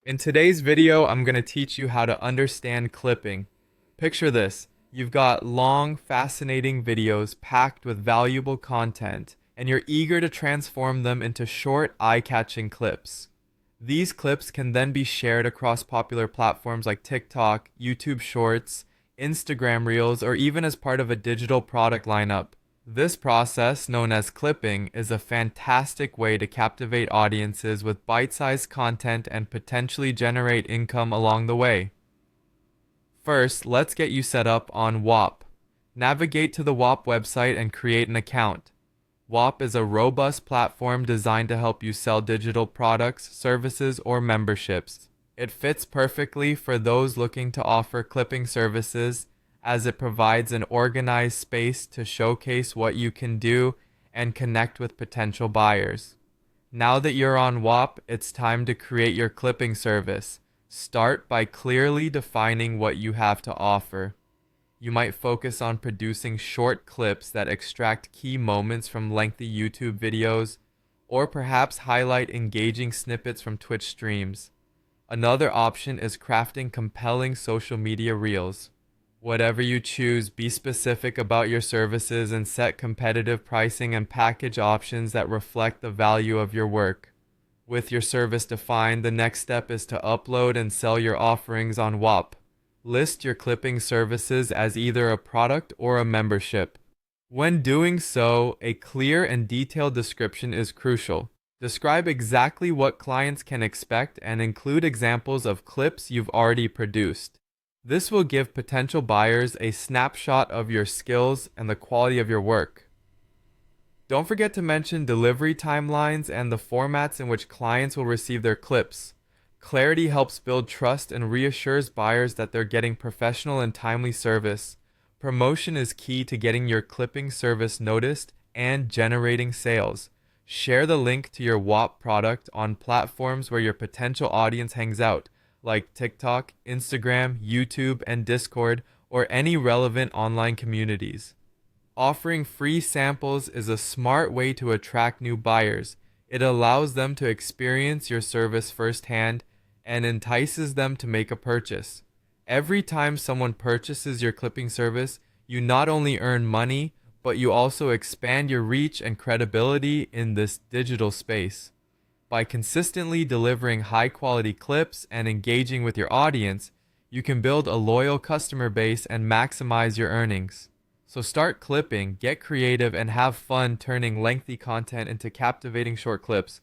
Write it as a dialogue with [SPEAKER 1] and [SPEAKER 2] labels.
[SPEAKER 1] In today's video, I'm going to teach you how to understand clipping. Picture this. You've got long, fascinating videos packed with valuable content, and you're eager to transform them into short, eye-catching clips. These clips can then be shared across popular platforms like TikTok, YouTube Shorts, Instagram Reels, or even as part of a digital product lineup. This process, known as clipping, is a fantastic way to captivate audiences with bite-sized content and potentially generate income along the way. First, let's get you set up on Whop. Navigate to the Whop website and create an account. Whop is a robust platform designed to help you sell digital products, services, or memberships. It fits perfectly for those looking to offer clipping services, as it provides an organized space to showcase what you can do and connect with potential buyers. Now that you're on Whop, it's time to create your clipping service. Start by clearly defining what you have to offer. You might focus on producing short clips that extract key moments from lengthy YouTube videos, or perhaps highlight engaging snippets from Twitch streams. Another option is crafting compelling social media reels. Whatever you choose, be specific about your services and set competitive pricing and package options that reflect the value of your work. With your service defined, the next step is to upload and sell your offerings on Whop. List your clipping services as either a product or a membership. When doing so, a clear and detailed description is crucial. Describe exactly what clients can expect and include examples of clips you've already produced. This will give potential buyers a snapshot of your skills and the quality of your work. Don't forget to mention delivery timelines and the formats in which clients will receive their clips. Clarity helps build trust and reassures buyers that they're getting professional and timely service. Promotion is key to getting your clipping service noticed and generating sales. Share the link to your Whop product on platforms where your potential audience hangs out, like TikTok, Instagram, YouTube, and Discord, or any relevant online communities. Offering free samples is a smart way to attract new buyers. It allows them to experience your service firsthand and entices them to make a purchase. Every time someone purchases your clipping service, you not only earn money, but you also expand your reach and credibility in this digital space. By consistently delivering high-quality clips and engaging with your audience, you can build a loyal customer base and maximize your earnings. So start clipping, get creative, and have fun turning lengthy content into captivating short clips.